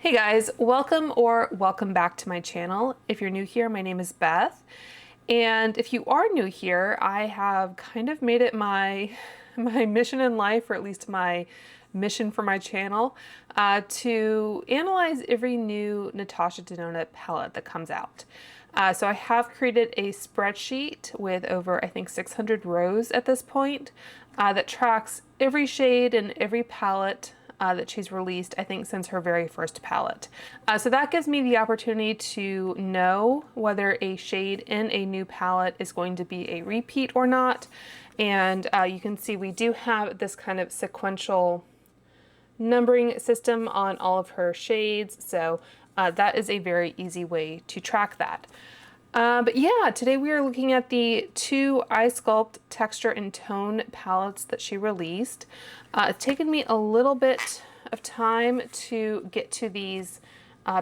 Hey guys, welcome back to my channel. If you're new here, my name is Beth. And if you are new here, I have kind of made it my mission in life, or at least my mission for my channel, to analyze every new Natasha Denona palette that comes out. So I have created a spreadsheet with over, I think, 600 rows at this point that tracks every shade and every palette that she's released, I think, since her very first palette. So that gives me the opportunity to know whether a shade in a new palette is going to be a repeat or not. And you can see we do have this kind of sequential numbering system on all of her shades. So that is a very easy way to track that. But yeah, today we are looking at the two Sculpt texture and tone palettes that she released. It's taken me a little bit of time to get to these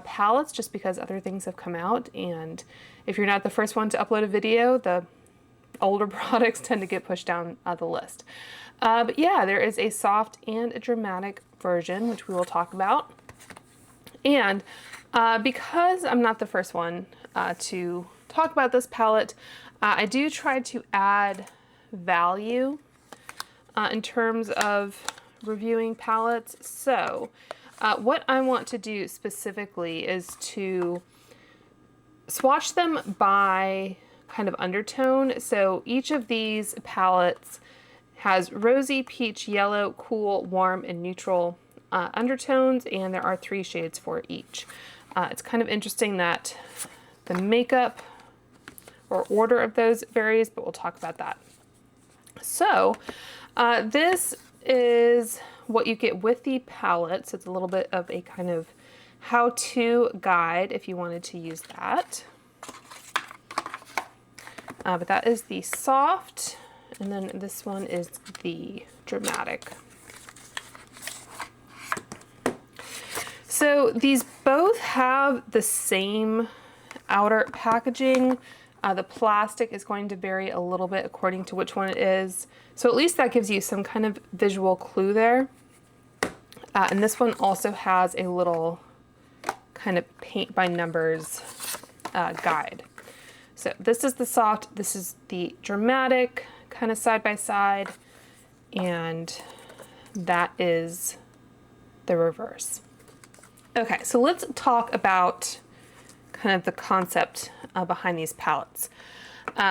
palettes just because other things have come out, and if you're not the first one to upload a video, the older products tend to get pushed down the list. But yeah, there is a soft and a dramatic version, which we will talk about. And because I'm not the first one to talk about this palette, I do try to add value in terms of reviewing palettes. So what I want to do specifically is to swatch them by kind of undertone. So each of these palettes has rosy, peach, yellow, cool, warm, and neutral undertones, and there are 3 shades for each. It's kind of interesting that the makeup or order of those varies, but we'll talk about that. So this is what you get with the palette. So it's a little bit of a kind of how-to guide if you wanted to use that. But that is the soft, and then this one is the dramatic. So these both have the same outer packaging. The plastic is going to vary a little bit according to which one it is. So at least that gives you some kind of visual clue there. And this one also has a little kind of paint by numbers guide. So this is the soft, this is the dramatic, kind of side by side, and that is the reverse. Okay, so let's talk about kind of the concept behind these palettes.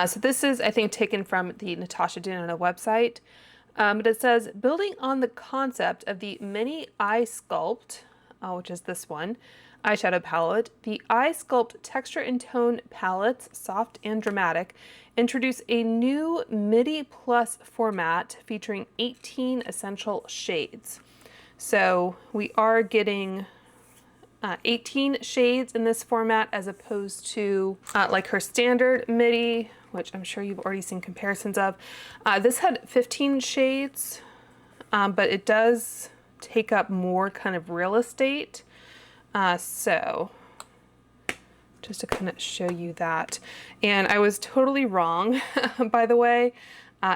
So this is, I think, taken from the Natasha Denona website, but it says, building on the concept of the mini Sculpt, which is this one, eyeshadow palette, the Sculpt texture and tone palettes, soft and dramatic, introduce a new MIDI Plus format featuring 18 essential shades. So we are getting 18 shades in this format as opposed to like her standard MIDI, which I'm sure you've already seen comparisons of. This had 15 shades, but it does take up more kind of real estate. So just to kind of show you that. And I was totally wrong, by the way,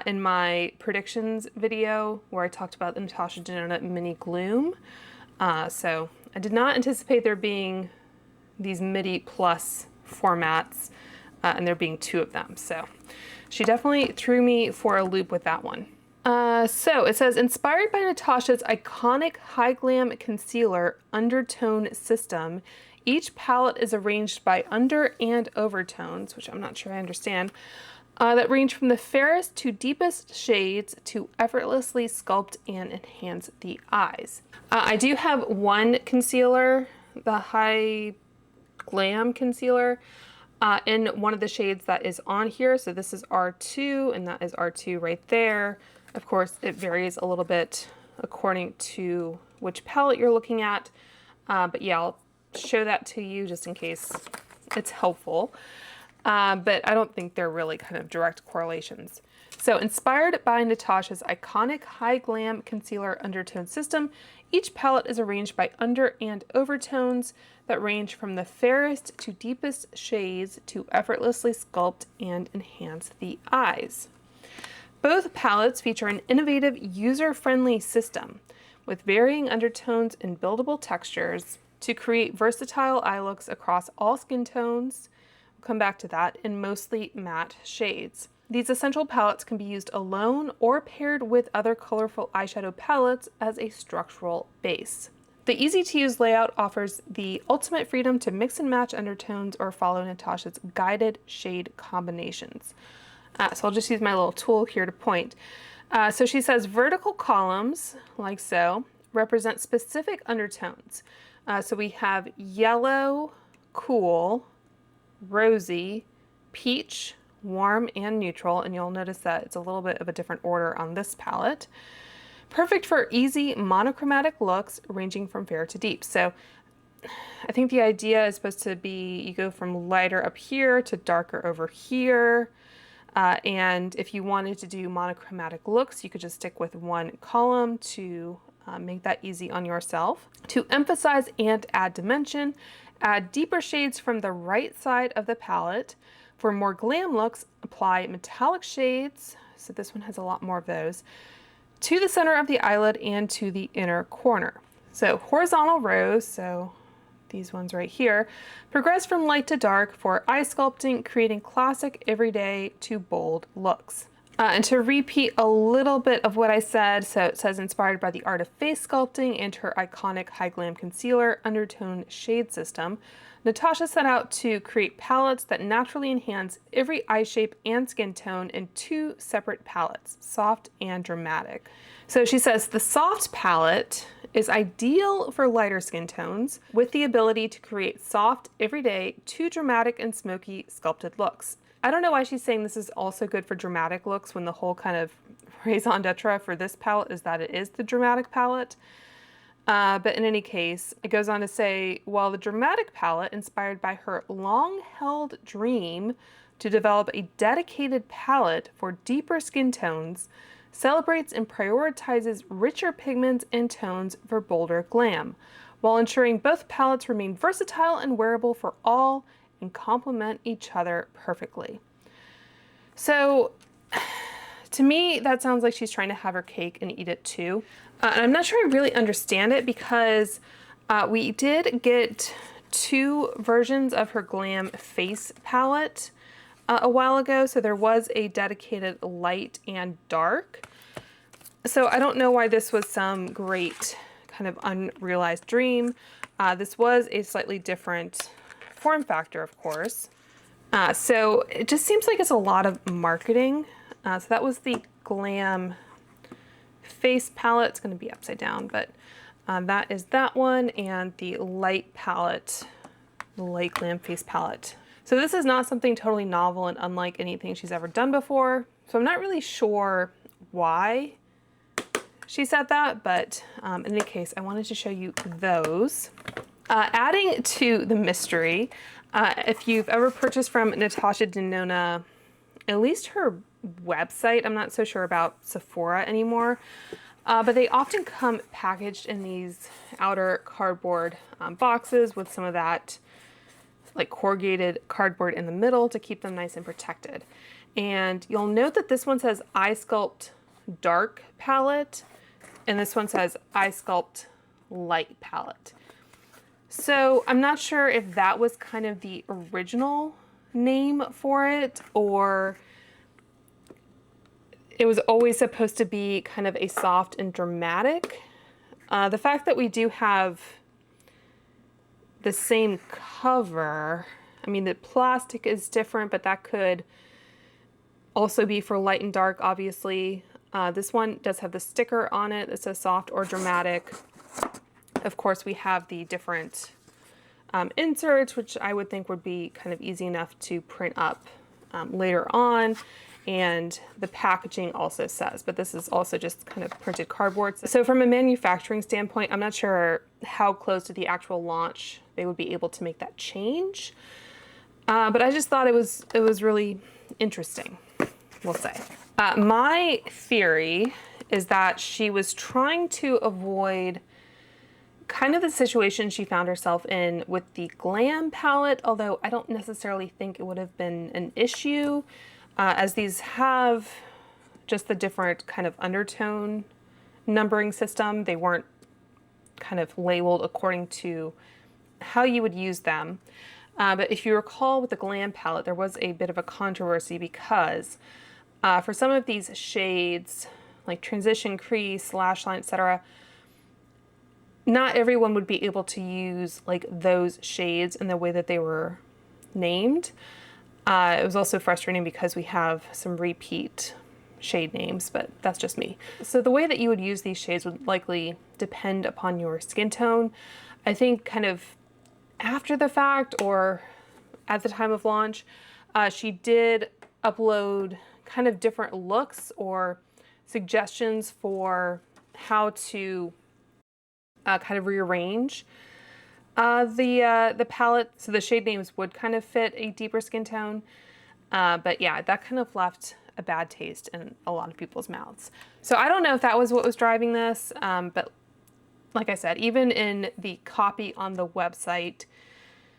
in my predictions video where I talked about the Natasha Denona Mini Gloom. So I did not anticipate there being these MIDI Plus formats and there being 2 of them. So she definitely threw me for a loop with that one. So it says, inspired by Natasha's iconic high glam concealer undertone system, each palette is arranged by under and overtones, which I'm not sure I understand, that range from the fairest to deepest shades to effortlessly sculpt and enhance the eyes. I do have one concealer, the High Glam concealer, in one of the shades that is on here. So this is R2 and that is R2 right there. Of course, it varies a little bit according to which palette you're looking at. But yeah, I'll show that to you just in case it's helpful. But I don't think they're really kind of direct correlations. So inspired by Natasha's iconic high glam concealer undertone system, each palette is arranged by under and overtones that range from the fairest to deepest shades to effortlessly sculpt and enhance the eyes. Both palettes feature an innovative, user-friendly system with varying undertones and buildable textures to create versatile eye looks across all skin tones. We'll come back to that, in mostly matte shades. These essential palettes can be used alone or paired with other colorful eyeshadow palettes as a structural base. The easy-to-use layout offers the ultimate freedom to mix and match undertones or follow Natasha's guided shade combinations. So I'll just use my little tool here to point. So she says vertical columns, like so, represent specific undertones. So we have yellow, cool, rosy, peach, warm, and neutral. And you'll notice that it's a little bit of a different order on this palette. Perfect for easy monochromatic looks ranging from fair to deep. So I think the idea is supposed to be you go from lighter up here to darker over here. And if you wanted to do monochromatic looks, you could just stick with one column to make that easy on yourself. To emphasize and add dimension, add deeper shades from the right side of the palette. For more glam looks, apply metallic shades. So this one has a lot more of those, to the center of the eyelid and to the inner corner. So horizontal rows, so these ones right here, progress from light to dark for eye sculpting, creating classic everyday to bold looks. And to repeat a little bit of what I said, so it says inspired by the art of face sculpting and her iconic high glam concealer undertone shade system, Natasha set out to create palettes that naturally enhance every eye shape and skin tone in two separate palettes, soft and dramatic. So she says the soft palette is ideal for lighter skin tones with the ability to create soft, everyday, to dramatic and smoky sculpted looks. I don't know why she's saying this is also good for dramatic looks when the whole kind of raison d'etre for this palette is that it is the dramatic palette. But in any case, it goes on to say, while the dramatic palette, inspired by her long-held dream to develop a dedicated palette for deeper skin tones, celebrates and prioritizes richer pigments and tones for bolder glam, while ensuring both palettes remain versatile and wearable for all and complement each other perfectly. So, to me, that sounds like she's trying to have her cake and eat it too. And I'm not sure I really understand it because we did get two versions of her glam face palette a while ago. So there was a dedicated light and dark. So I don't know why this was some great kind of unrealized dream. This was a slightly different form factor, of course. So it just seems like it's a lot of marketing. So that was the glam face palette. It's going to be upside down, but that is that one, and the light palette, the light glam face palette. So this is not something totally novel and unlike anything she's ever done before. So I'm not really sure why she said that, but in any case, I wanted to show you those. Adding to the mystery, if you've ever purchased from Natasha Denona, at least her website, I'm not so sure about Sephora anymore, but they often come packaged in these outer cardboard boxes with some of that like corrugated cardboard in the middle to keep them nice and protected. And you'll note that this one says Eye Sculpt Dark Palette, and this one says Eye Sculpt Light Palette. So I'm not sure if that was kind of the original name for it, or it was always supposed to be kind of a soft and dramatic. The fact that we do have the same cover, I mean, the plastic is different, but that could also be for light and dark, obviously. This one does have the sticker on it that says soft or dramatic. Of course, we have the different inserts, which I would think would be kind of easy enough to print up later on. And the packaging also says, but this is also just kind of printed cardboard. So from a manufacturing standpoint, I'm not sure how close to the actual launch they would be able to make that change. But I just thought it was really interesting, we'll say. My theory is that she was trying to avoid kind of the situation she found herself in with the glam palette, although I don't necessarily think it would have been an issue, as these have just the different kind of undertone numbering system. They weren't kind of labeled according to how you would use them. But if you recall with the Glam palette, there was a bit of a controversy because for some of these shades, like transition, crease, lash line, etc., not everyone would be able to use like those shades in the way that they were named. It was also frustrating because we have some repeat shade names, but that's just me. So the way that you would use these shades would likely depend upon your skin tone. I think kind of after the fact or at the time of launch, she did upload kind of different looks or suggestions for how to kind of rearrange the palette so the shade names would kind of fit a deeper skin tone. But yeah, that kind of left a bad taste in a lot of people's mouths. So I don't know if that was what was driving this, but like I said, even in the copy on the website,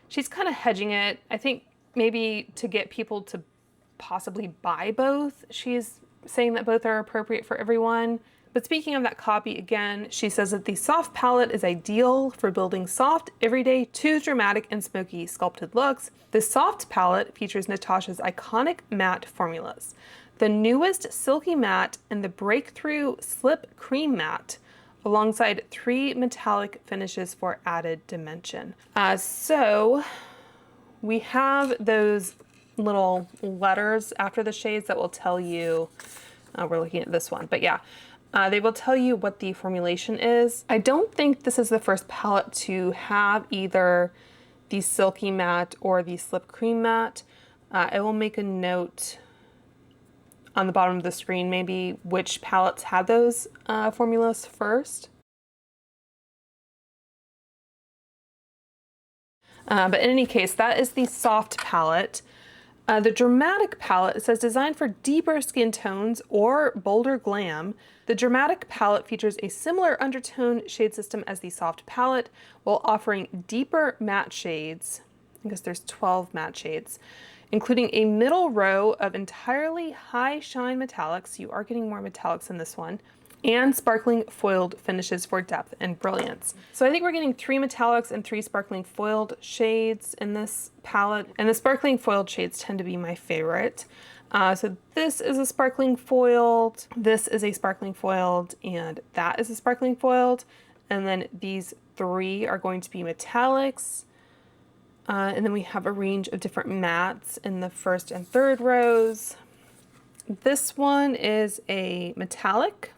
she's kind of hedging it. I think maybe to get people to possibly buy both, she's saying that both are appropriate for everyone. But speaking of that copy again, she says that the soft palette is ideal for building soft, everyday, too dramatic and smoky sculpted looks. The soft palette features Natasha's iconic matte formulas, the newest silky matte and the breakthrough slip cream matte, alongside 3 metallic finishes for added dimension. So we have those little letters after the shades that will tell you, we're looking at this one, but yeah, they will tell you what the formulation is. I don't think this is the first palette to have either the silky matte or the slip cream matte. I will make a note on the bottom of the screen maybe which palettes had those formulas first. But in any case, that is the soft palette. The dramatic palette, it says designed for deeper skin tones or bolder glam. The dramatic palette features a similar undertone shade system as the soft palette while offering deeper matte shades. I guess there's 12 matte shades, including a middle row of entirely high shine metallics. You are getting more metallics in this one. And sparkling foiled finishes for depth and brilliance. So I think we're getting 3 metallics and 3 sparkling foiled shades in this palette. And the sparkling foiled shades tend to be my favorite. So this is a sparkling foiled, this is a sparkling foiled, and that is a sparkling foiled. And then these 3 are going to be metallics. And then we have a range of different mattes in the first and third rows. This one is a metallic.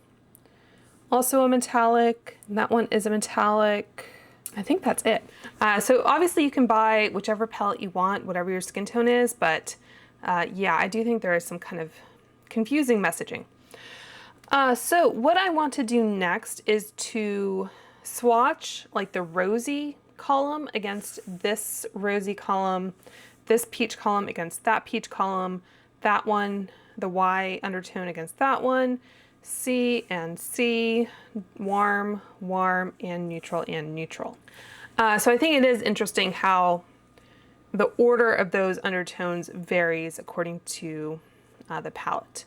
Also a metallic, and that one is a metallic. I think that's it. So obviously you can buy whichever palette you want, whatever your skin tone is, but yeah, I do think there is some kind of confusing messaging. So what I want to do next is to swatch like the Rosy column against this Rosy column, this peach column against that peach column, that one, the Y undertone against that one, C and C, warm, warm, and neutral, and neutral. So I think it is interesting how the order of those undertones varies according to the palette.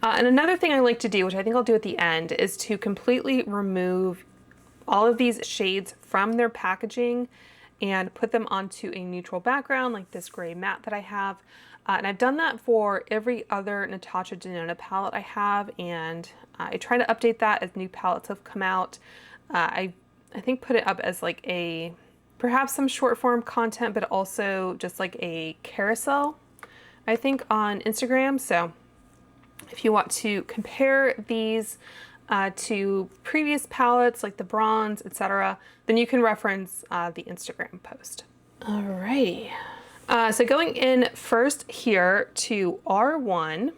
And another thing I like to do, which I think I'll do at the end, is to completely remove all of these shades from their packaging and put them onto a neutral background like this gray matte that I have. And I've done that for every other Natasha Denona palette I have, and I try to update that as new palettes have come out. I think put it up as like a, perhaps some short form content, but also just like a carousel, I think, on Instagram. So if you want to compare these to previous palettes like the bronze, etc., then you can reference the Instagram post. Alrighty. So going in first here to R1,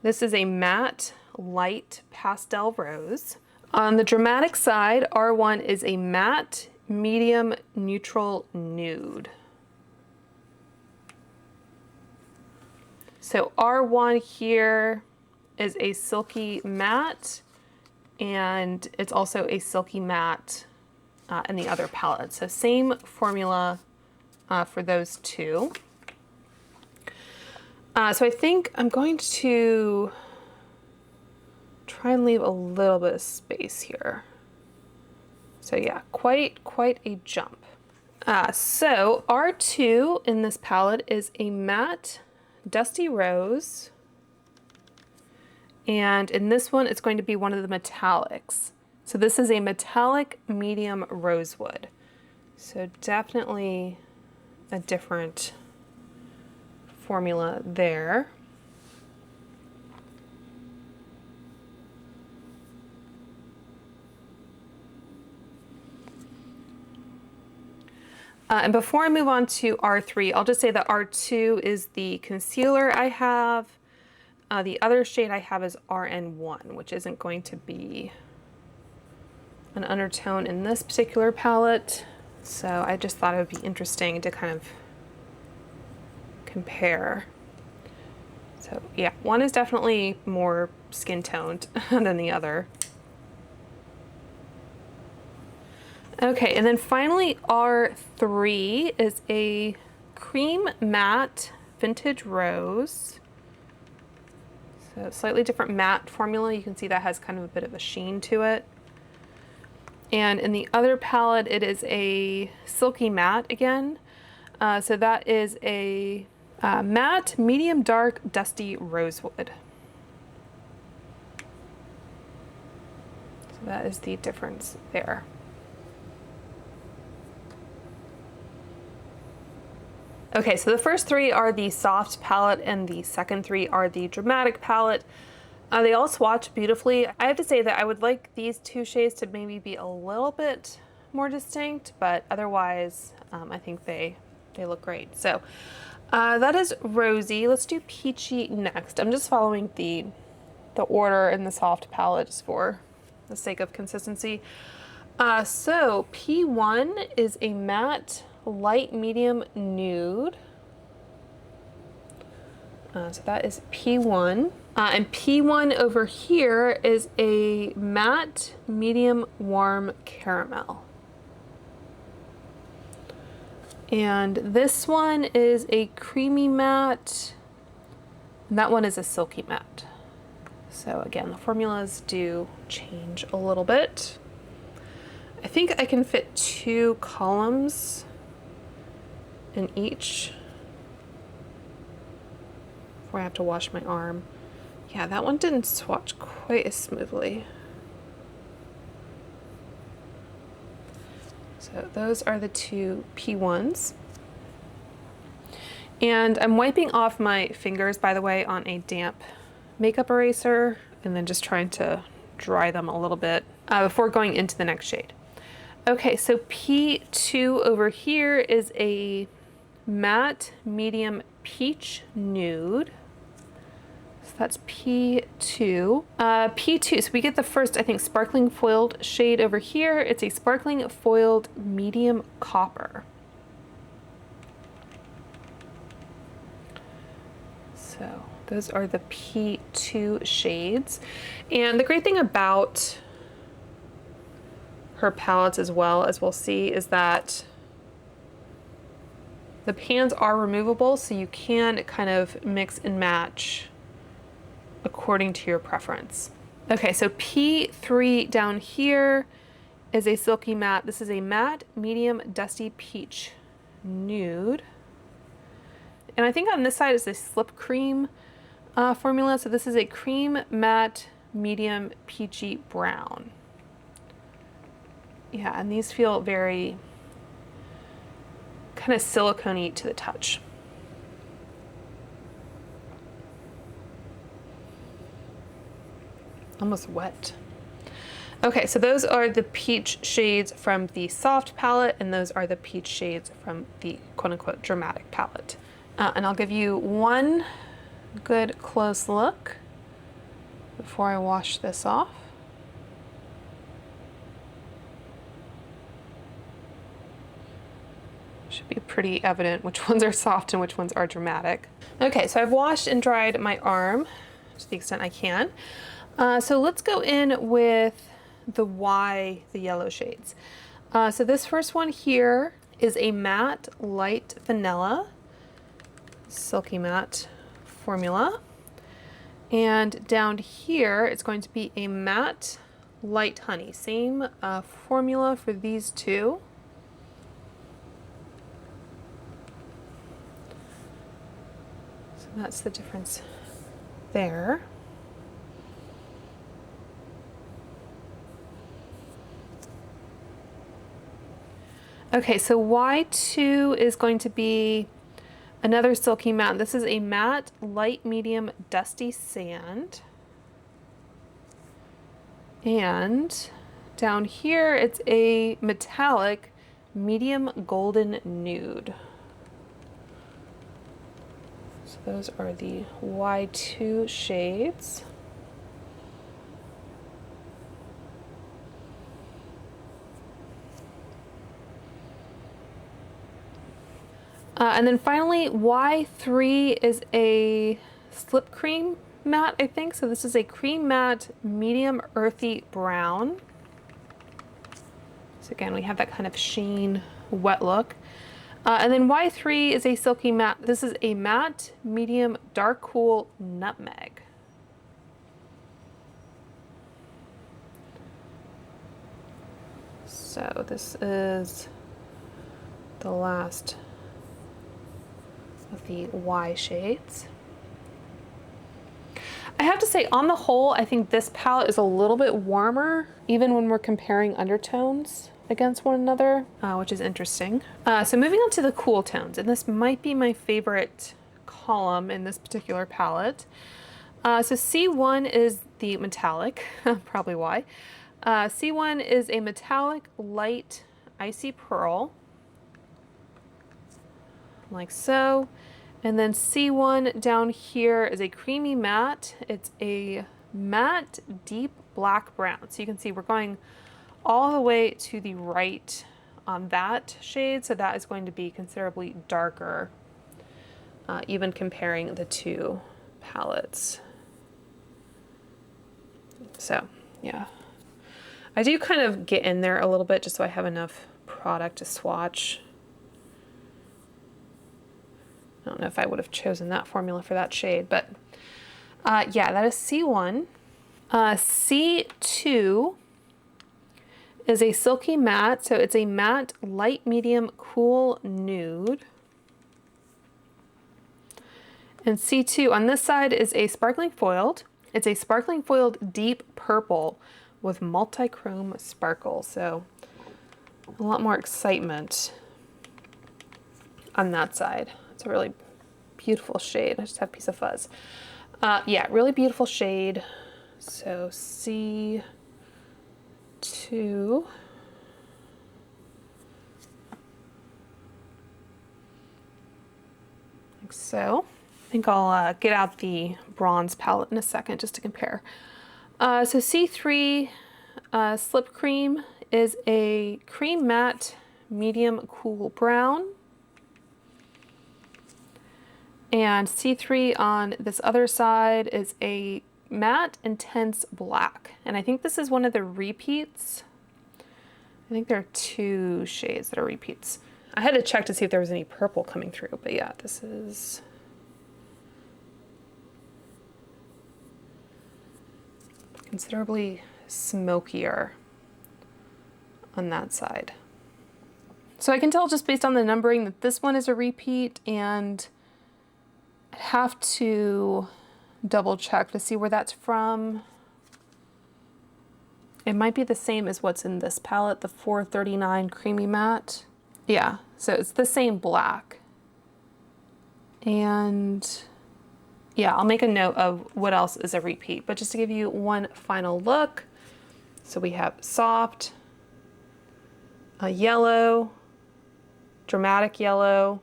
this is a matte light pastel rose. On the dramatic side, R1 is a matte medium neutral nude. So R1 here is a silky matte, and it's also a silky matte in the other palette. So same formula for those two. So I think I'm going to try and leave a little bit of space here. So yeah, quite a jump. So R2 in this palette is a matte Dusty Rose. And in this one, it's going to be one of the metallics. So this is a metallic medium rosewood. So definitely a different formula there. And before I move on to R3, I'll just say that R2 is the concealer I have. The other shade I have is RN1, which isn't going to be an undertone in this particular palette. So I just thought it would be interesting to kind of compare. So yeah, one is definitely more skin toned than the other. Okay, and then finally R3 is a cream matte vintage rose. So slightly different matte formula. You can see that has kind of a bit of a sheen to it. And in the other palette, it is a silky matte again. So that is a matte medium dark dusty rosewood. So that is the difference there. Okay, so the first three are the soft palette and the second three are the dramatic palette. They all swatch beautifully. I have to say that I would like these two shades to maybe be a little bit more distinct, but otherwise I think they look great. So that is Rosy. Let's do Peachy next. I'm just following the order in the soft palette just for the sake of consistency. So P1 is a matte light medium nude. So that is P1. And P1 over here is a matte medium warm caramel. And this one is a creamy matte. And that one is a silky matte. So again, the formulas do change a little bit. I think I can fit 2 columns in each before I have to wash my arm. Yeah, that one didn't swatch quite as smoothly. So those are the 2 P1s. And I'm wiping off my fingers, by the way, on a damp makeup eraser, and then just trying to dry them a little bit before going into the next shade. Okay, so P2 over here is a matte medium peach nude. So that's P2. P2, so we get the first, I think, sparkling foiled shade over here. It's a sparkling foiled medium copper. So those are the P2 shades. And the great thing about her palettes as well, as we'll see, is that the pans are removable, so you can kind of mix and match according to your preference. Okay, so P3 down here is a silky matte. This is a matte medium dusty peach nude. And I think on this side is a slip cream formula. So this is a cream matte medium peachy brown. Yeah, and these feel very kind of silicone-y to the touch. Almost wet. Okay, so those are the peach shades from the soft palette, and those are the peach shades from the quote-unquote dramatic palette. And I'll give you one good close look before I wash this off. Should be pretty evident which ones are soft and which ones are dramatic. Okay, so I've washed and dried my arm to the extent I can. So let's go in with the yellow shades. So this first one here is a matte light vanilla, silky matte formula. And down here, it's going to be a matte light honey. Same formula for these two. So that's the difference there. Okay, so Y2 is going to be another silky matte. This is a matte, light, medium, dusty sand. And down here, it's a metallic, medium golden nude. So those are the Y2 shades. And then finally, Y3 is a slip cream matte, I think. So this is a cream matte, medium earthy brown. So again, we have that kind of sheen, wet look. And then Y3 is a silky matte. This is a matte, medium, dark cool nutmeg. So this is the last of the Y shades. I have to say, on the whole, I think this palette is a little bit warmer, even when we're comparing undertones against one another, which is interesting. So moving on to the cool tones, and this might be my favorite column in this particular palette. So C1 is the metallic, probably why. C1 is a metallic, light, icy pearl, like so. And then C1 down here is a creamy matte. It's a matte, deep black brown. So you can see we're going all the way to the right on that shade. So that is going to be considerably darker, even comparing the two palettes. So yeah, I do kind of get in there a little bit just so I have enough product to swatch. I don't know if I would have chosen that formula for that shade, but yeah, that is C1. C2 is a silky matte, so it's a matte, light, medium, cool nude. And C2 on this side is a sparkling foiled. It's a sparkling foiled deep purple with multi-chrome sparkle, so a lot more excitement on that side. It's a really beautiful shade. I just have a piece of fuzz. Yeah, really beautiful shade. So C2. Like so. I think I'll get out the bronze palette in a second just to compare. So C3 Slip Cream is a cream matte, medium cool brown. And C3 on this other side is a matte intense black. And I think this is one of the repeats. I think there are two shades that are repeats. I had to check to see if there was any purple coming through, but yeah, this is considerably smokier on that side. So I can tell just based on the numbering that this one is a repeat, and I'd have to double check to see where that's from. It might be the same as what's in this palette, the 439 Creamy Matte. Yeah, so it's the same black. And yeah, I'll make a note of what else is a repeat, but just to give you one final look. So we have soft, a yellow, dramatic yellow,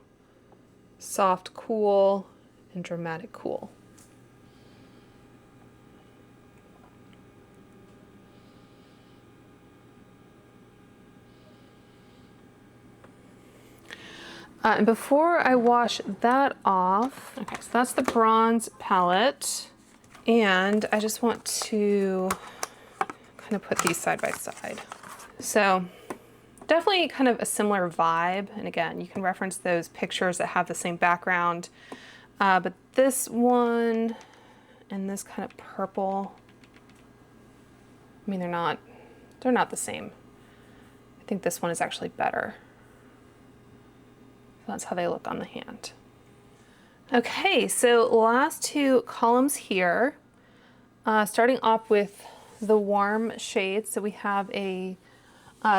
soft cool, and dramatic cool. And before I wash that off, okay, so that's the bronze palette. And I just want to kind of put these side by side. So definitely kind of a similar vibe. And again, you can reference those pictures that have the same background. But this one and this kind of purple, I mean, they're not the same. I think this one is actually better. So that's how they look on the hand. Okay, so last two columns here, starting off with the warm shades. So we have a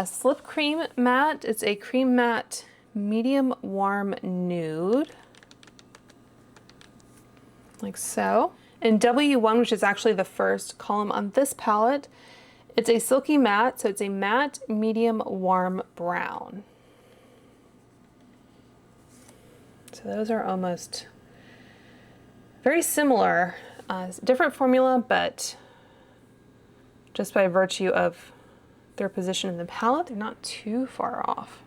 Slip Cream Matte. It's a cream matte medium warm nude, like so. And W1, which is actually the first column on this palette, it's a silky matte, so it's a matte medium warm brown. So those are almost very similar, different formula, but just by virtue of their position in the palette, they're not too far off.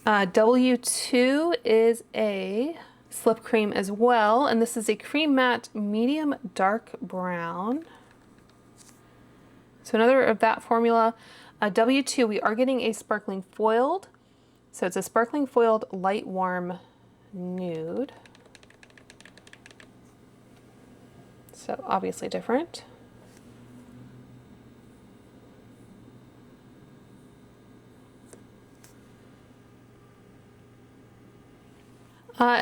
W2 is a slip cream as well, and this is a cream matte medium dark brown. So another of that formula. W2, we are getting a sparkling foiled. So it's a sparkling foiled light warm nude. So obviously different.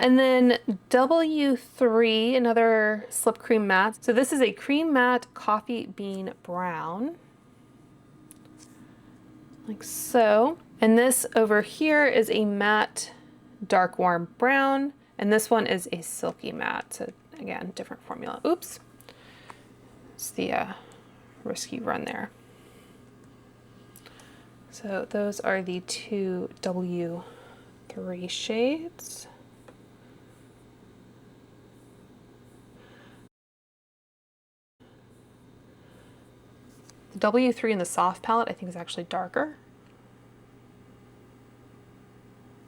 And then W3, another slip cream matte. So this is a cream matte coffee bean brown, like so. And this over here is a matte dark warm brown, and this one is a silky matte. So again, different formula. Oops, it's the risky run there. So those are the two W3 shades. The W3 in the soft palette I think is actually darker.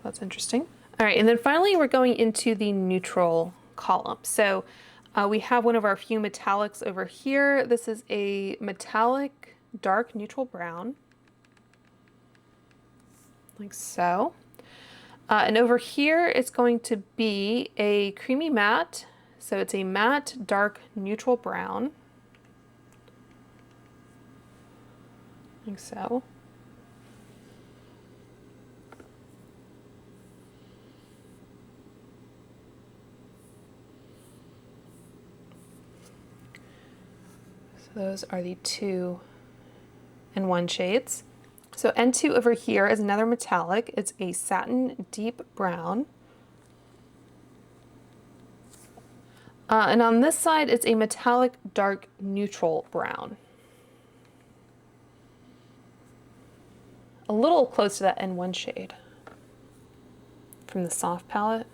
That's interesting. All right, and then finally we're going into the neutral column. So we have one of our few metallics over here. This is a metallic dark neutral brown, like so. And over here it's going to be a creamy matte. So it's a matte dark neutral brown, like so. So those are the 2 and 1 shades. So N2 over here is another metallic. It's a satin deep brown. And on this side, it's a metallic dark neutral brown. A little close to that N1 shade from the soft palette.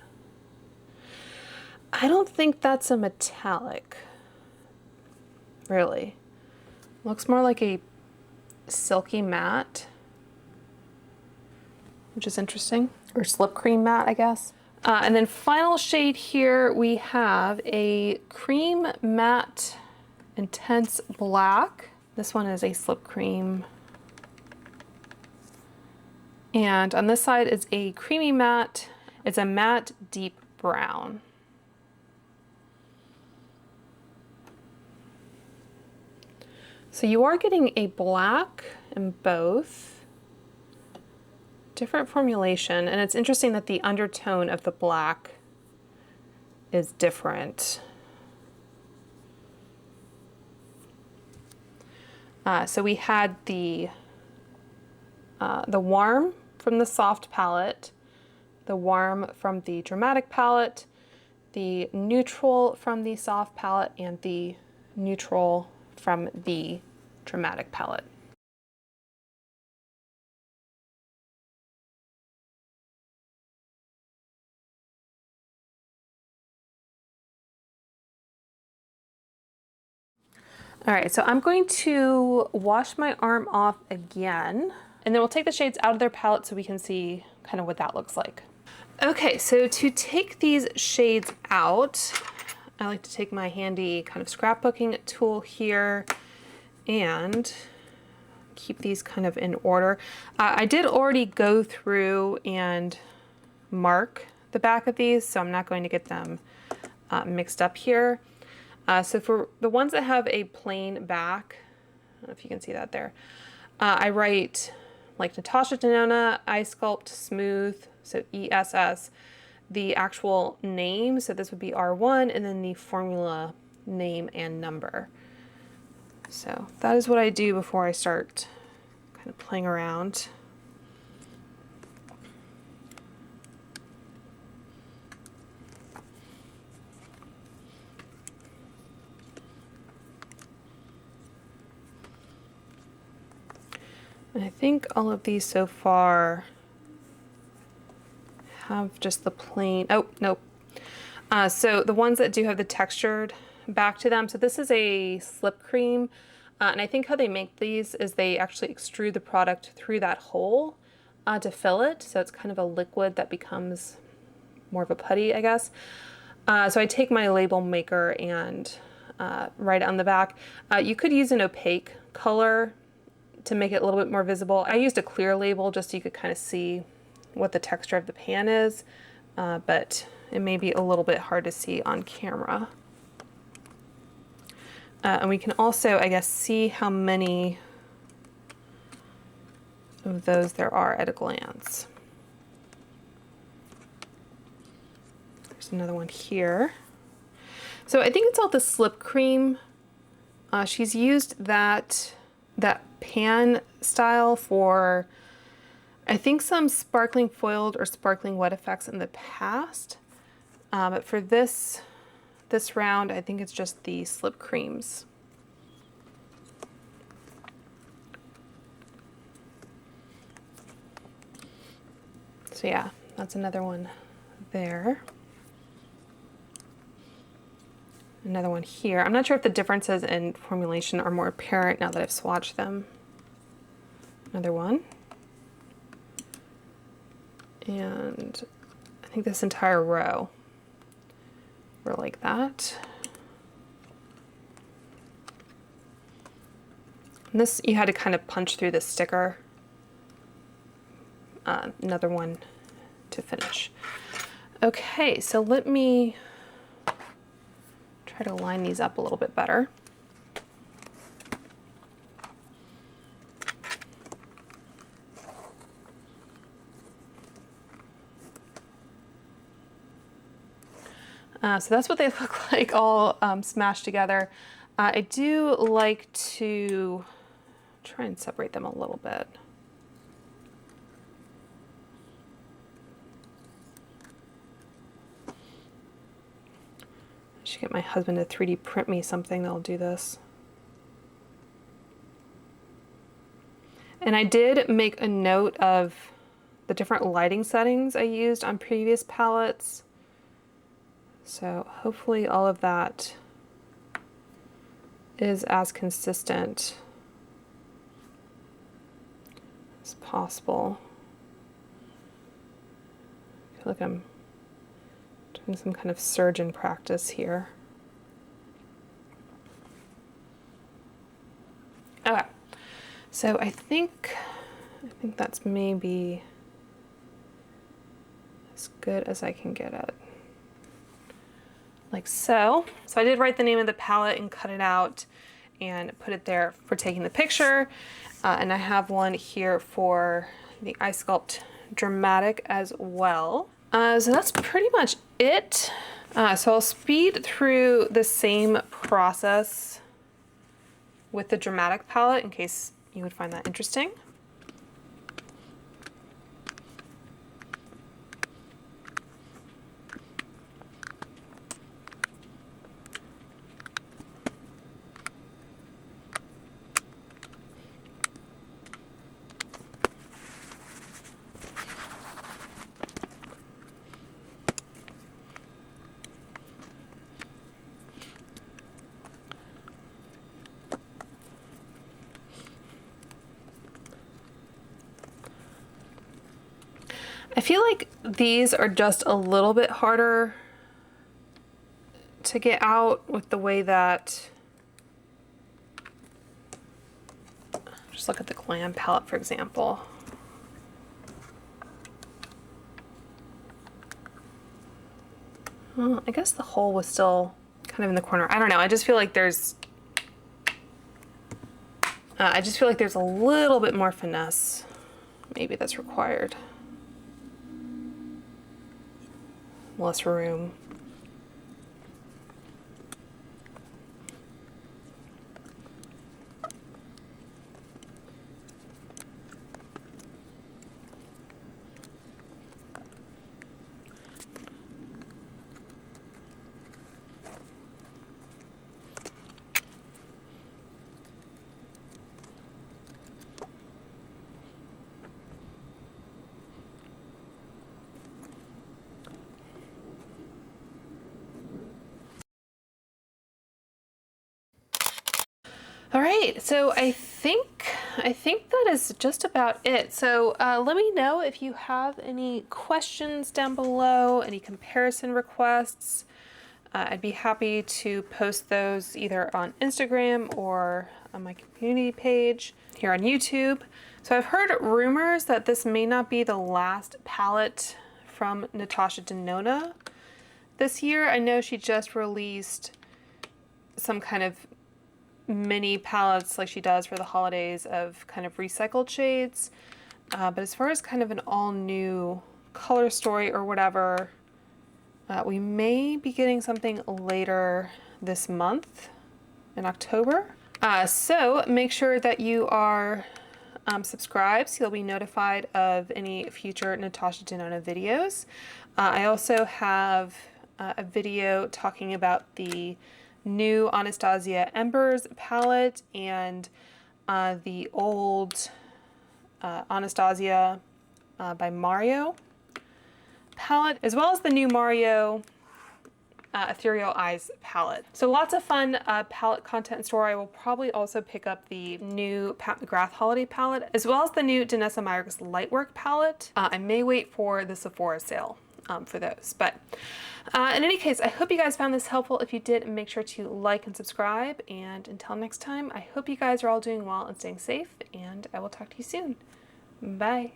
I don't think that's a metallic, really. Looks more like a silky matte, which is interesting, or slip cream matte, I guess. And then final shade here, we have a cream matte intense black. This one is a slip cream. And on this side is a creamy matte. It's a matte deep brown. So you are getting a black in both. Different formulation, and it's interesting that the undertone of the black is different. So we had the warm from the soft palette, the warm from the dramatic palette, the neutral from the soft palette, and the neutral from the dramatic palette. All right, so I'm going to wash my arm off again, and then we'll take the shades out of their palette so we can see kind of what that looks like. Okay, so to take these shades out, I like to take my handy kind of scrapbooking tool here and keep these kind of in order. I did already go through and mark the back of these, so I'm not going to get them mixed up here. So for the ones that have a plain back, I don't know if you can see that there, I write like Natasha Denona, I Sculpt Smooth, so ESS. the actual name. So this would be R1 and then the formula name and number. So that is what I do before I start kind of playing around. And I think all of these so far have just the plain, oh, nope. So the ones that do have the textured back to them. So this is a slip cream. And I think how they make these is they actually extrude the product through that hole to fill it. So it's kind of a liquid that becomes more of a putty, I guess. So I take my label maker and write it on the back. You could use an opaque color to make it a little bit more visible. I used a clear label just so you could kind of see what the texture of the pan is, but it may be a little bit hard to see on camera. And we can also, I guess, see how many of those there are at a glance. There's another one here. So I think it's all the slip cream. She's used that pan style for, I think, some sparkling foiled or sparkling wet effects in the past. But for this round, I think it's just the slip creams. So yeah, that's another one there. Another one here. I'm not sure if the differences in formulation are more apparent now that I've swatched them. Another one. And I think this entire row were like that. And this, you had to kind of punch through the sticker. Another one to finish. Okay, so let me try to line these up a little bit better. So that's what they look like all smashed together. I do like to try and separate them a little bit. I should get my husband to 3D print me something that'll do this. And I did make a note of the different lighting settings I used on previous palettes. So hopefully all of that is as consistent as possible. I feel like I'm doing some kind of surgeon practice here. Okay, so I think that's maybe as good as I can get it. Like so. So I did write the name of the palette and cut it out and put it there for taking the picture. And I have one here for the eye sculpt dramatic as well. So that's pretty much it. So I'll speed through the same process with the dramatic palette in case you would find that interesting. I feel like these are just a little bit harder to get out with the way that, just look at the Glam palette, for example. Well, I guess the hole was still kind of in the corner. I don't know. I just feel like there's a little bit more finesse maybe that's required. less room. All right, so I think that is just about it. So let me know if you have any questions down below, any comparison requests. I'd be happy to post those either on Instagram or on my community page here on YouTube. So I've heard rumors that this may not be the last palette from Natasha Denona this year. I know she just released some kind of mini palettes like she does for the holidays of kind of recycled shades. But as far as kind of an all new color story or whatever, we may be getting something later this month in October. So make sure that you are subscribed so you'll be notified of any future Natasha Denona videos. I also have a video talking about the new Anastasia Embers palette and the old Anastasia by Mario palette, as well as the new Mario Ethereal Eyes palette. So lots of fun palette content in store. I will probably also pick up the new Pat McGrath Holiday palette, as well as the new Danessa Meyer's Lightwork palette. I may wait for the Sephora sale for those. But in any case, I hope you guys found this helpful. If you did, make sure to like and subscribe. And until next time, I hope you guys are all doing well and staying safe, and I will talk to you soon. Bye.